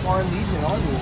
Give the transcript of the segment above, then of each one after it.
foreign legion on you.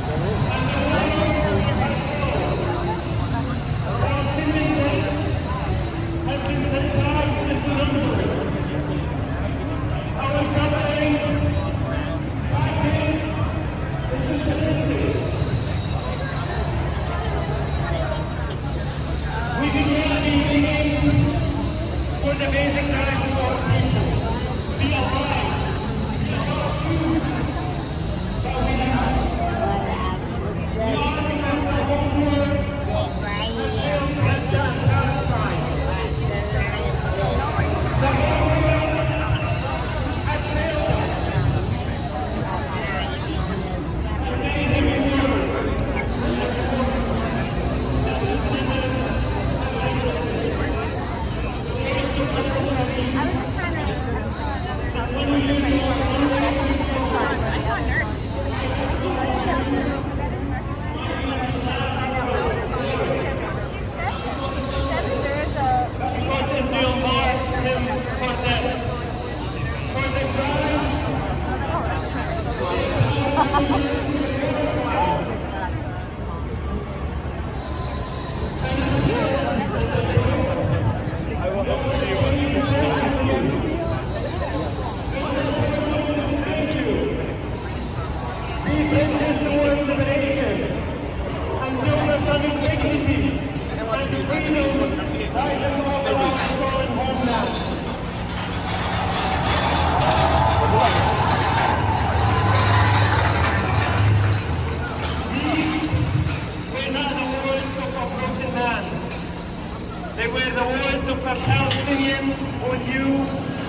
They were the words of a Palestinian who knew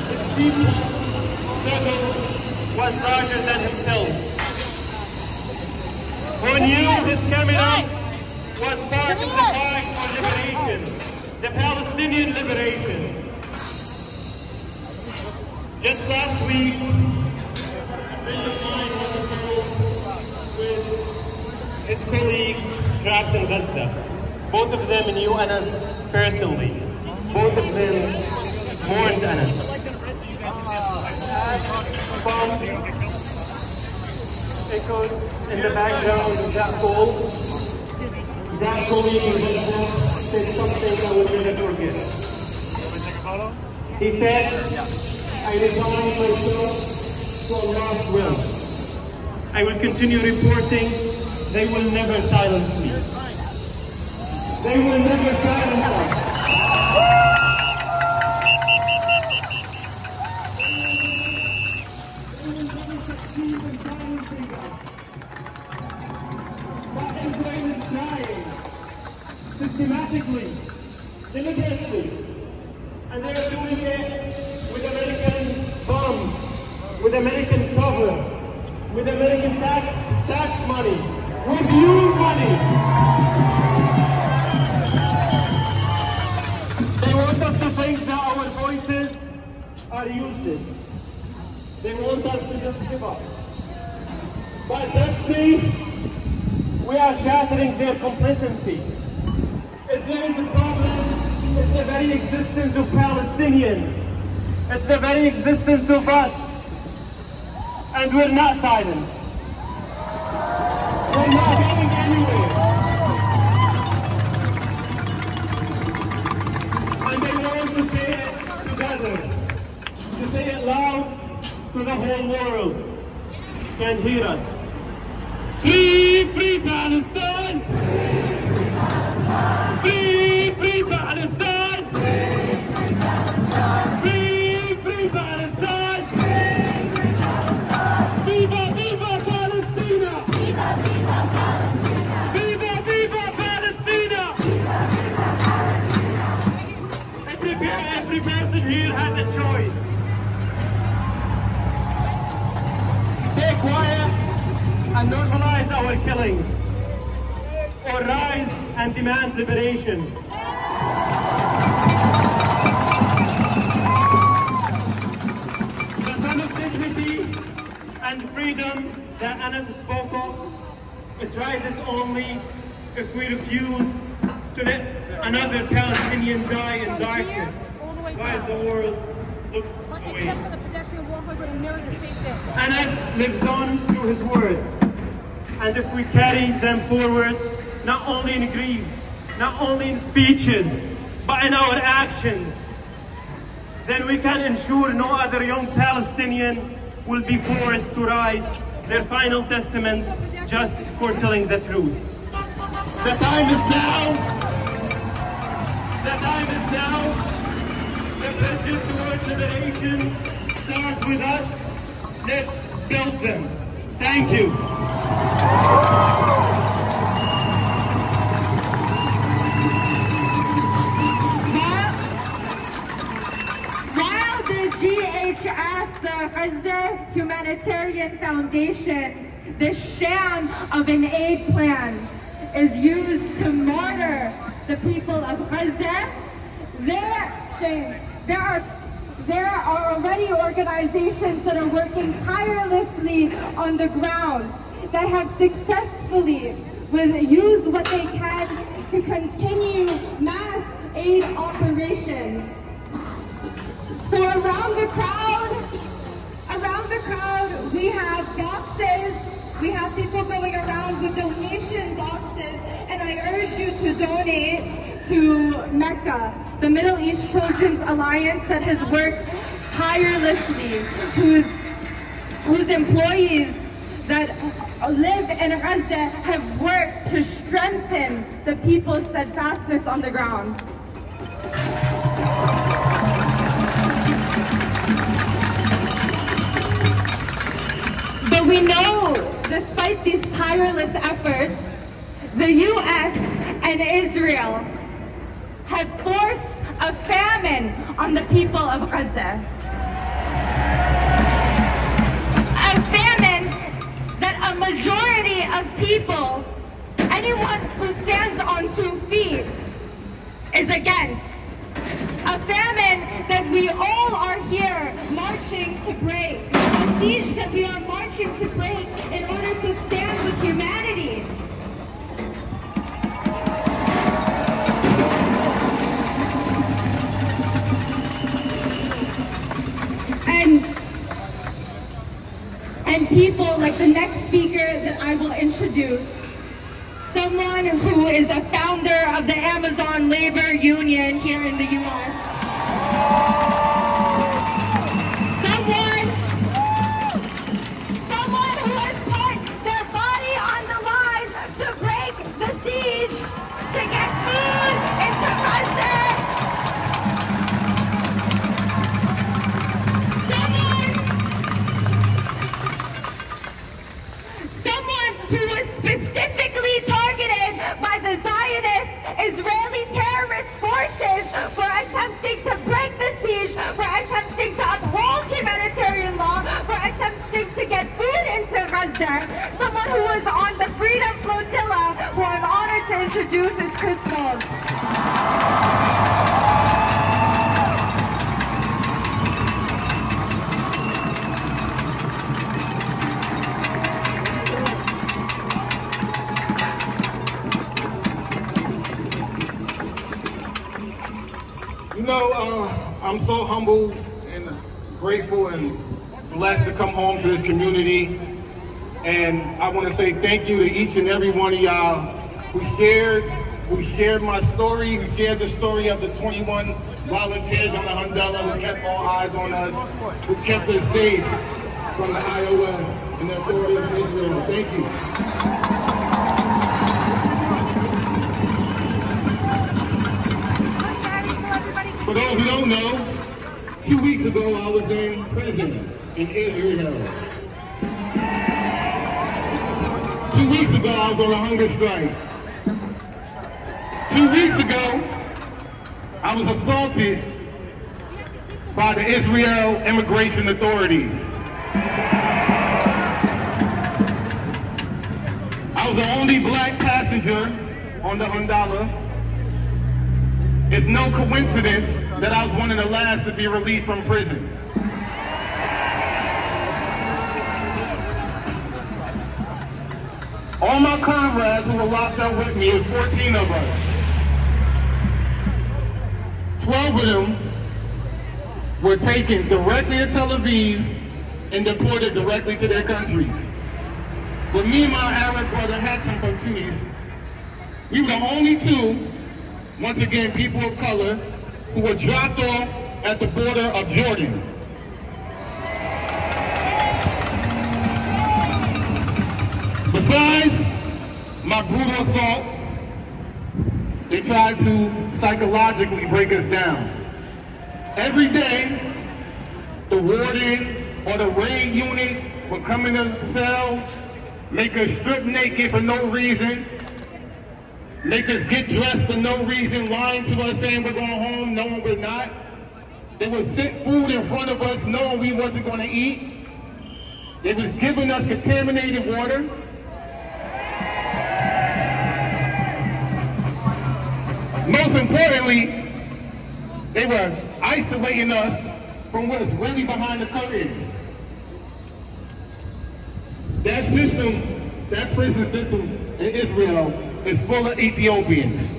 his people's struggle was larger than himself. Who knew his coming up was part of the fight for liberation, the Palestinian liberation. Just last week, a friend of mine was on the phone with his colleague trapped in Gaza. Both of them knew Anas personally. Both of them mourned Anas. Bombs echoed in the background of that call. That colleague in Gaza said something I will never forget. He said, I resign myself to Allah's will. I will continue reporting. They will never silence me. They will never silence us. They will never succeed in silencing us. But Israel is dying systematically, deliberately, and they are doing it with American bombs, with American cover, with American tax money, with your money. They want us to think that our voices are useless. They want us to just give up. But let's see, we are shattering their complacency. If there is a problem, it's the very existence of Palestinians. It's the very existence of us. And we're not silent. We're not going anywhere. And they want to say it together, to say it loud so the whole world can hear us. Free, free Palestine! Free, free Palestine! Free, free Palestine! Viva, viva Palestina! Viva, viva Palestina! Viva, viva Palestina! Every person here has a choice. Stay quiet and normalize our killing, or rise and demand liberation. The son of dignity and freedom that Anas spoke of, it rises only if we refuse to let another Palestinian die in darkness while the world looks away. Anas lives on through his words. And if we carry them forward, not only in grief, not only in speeches, but in our actions, then we can ensure no other young Palestinian will be forced to write their final testament just for telling the truth. The time is now. The time is now. The bridges towards liberation starts with us. Let's build them. Thank you. While the GHF, the Gaza Humanitarian Foundation, the sham of an aid plan, is used to martyr the people of Gaza, there are already organizations that are working tirelessly on the ground that have successfully used what they can to continue mass aid operations. So around the crowd, we have boxes, we have people going around with donation boxes, and I urge you to donate to Mecca, the Middle East Children's Alliance that has worked tirelessly, whose employees that live in Gaza have worked to strengthen the people's steadfastness on the ground. But we know, despite these tireless efforts, the U.S. and Israel have forced a famine on the people of Gaza. A famine that a majority of people, anyone who stands on 2 feet, is against. A famine that we all are here marching to break. A siege that we are marching to break in order to stand with humanity. And people like the next speaker that I will introduce, someone who is a founder of the Amazon Labor Union here in the U.S. Someone who has put their body on the line to break the siege, to get food into Gaza. Someone who was specifically targeted by the Zionist Israeli terrorist forces for attempting to break the siege, for attempting to uphold humanitarian law, for attempting to get food into Gaza. Someone who was on the Freedom Flotilla, who I'm honored to introduce, is Chris Walls. You know, I'm so humbled and grateful and blessed to come home to this community. And I want to say thank you to each and every one of y'all who shared my story, who shared the story of the 21 volunteers on the Hundela who kept all eyes on us, who kept us safe from the Iowa and the authorities of Israel. Thank you. For those who don't know, 2 weeks ago I was in prison in Israel. 2 weeks ago I was on a hunger strike. 2 weeks ago I was assaulted by the Israel immigration authorities. I was the only black passenger on the Hundela. It's no coincidence that I was one of the last to be released from prison. All my comrades who were locked up with me, it was 14 of us. 12 of them were taken directly to Tel Aviv and deported directly to their countries. when me and my Arab brother had some opportunities, we were the only two, once again, people of color, who were dropped off at the border of Jordan. Besides my brutal assault, they tried to psychologically break us down. Every day, the warden or the raid unit would come in the cell, make us strip naked for no reason, make us get dressed for no reason, lying to us saying we're going home, knowing we're not. They would sit food in front of us knowing we wasn't going to eat. They was giving us contaminated water. Most importantly, they were isolating us from what's really behind the curtains. That system, that prison system in Israel is full of Ethiopians.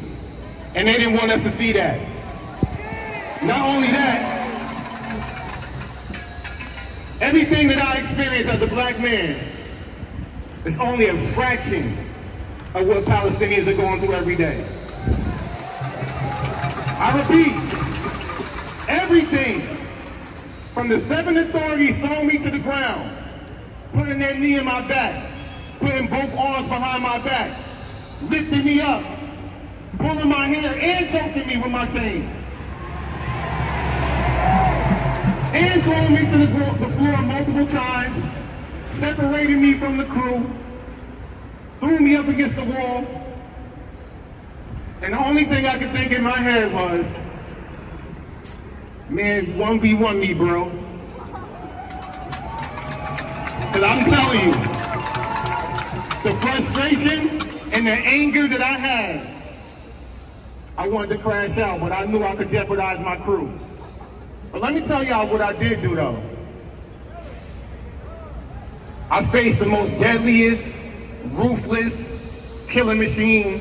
And they didn't want us to see that. Not only that, everything that I experienced as a black man is only a fraction of what Palestinians are going through every day. I repeat, everything from the 7 authorities throwing me to the ground, putting their knee in my back, putting both arms behind my back, lifting me up, pulling my hair and choking me with my chains, and throwing me to the floor multiple times, separating me from the crew, threw me up against the wall, and the only thing I could think in my head was, man, 1v1 me, bro. Because I'm telling you, the frustration and the anger that I had, I wanted to crash out, but I knew I could jeopardize my crew. But let me tell y'all what I did do, though. I faced the most deadliest, ruthless killing machine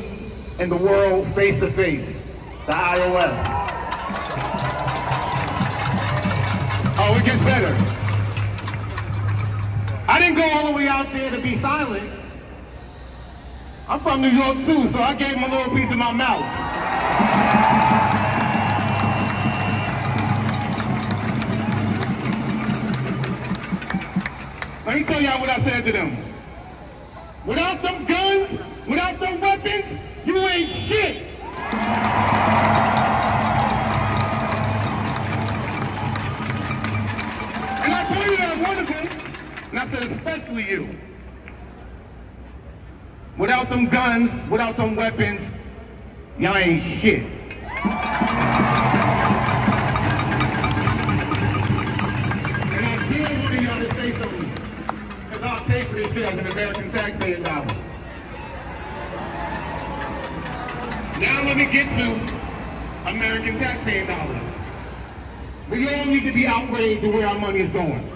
in the world face to face, the IOF. Oh, it gets better. I didn't go all the way out there to be silent. I'm from New York too, so I gave him a little piece of my mouth. Let me tell y'all what I said to them. Without them guns, without them weapons, you ain't shit. And I pointed at one of them, and I said, especially you. Without them guns, without them weapons, y'all ain't shit. And I dare one of y'all to say something, because I'll pay for this shit as an American taxpayer dollar. Now let me get to American taxpayer dollars. We all need to be outraged at where our money is going.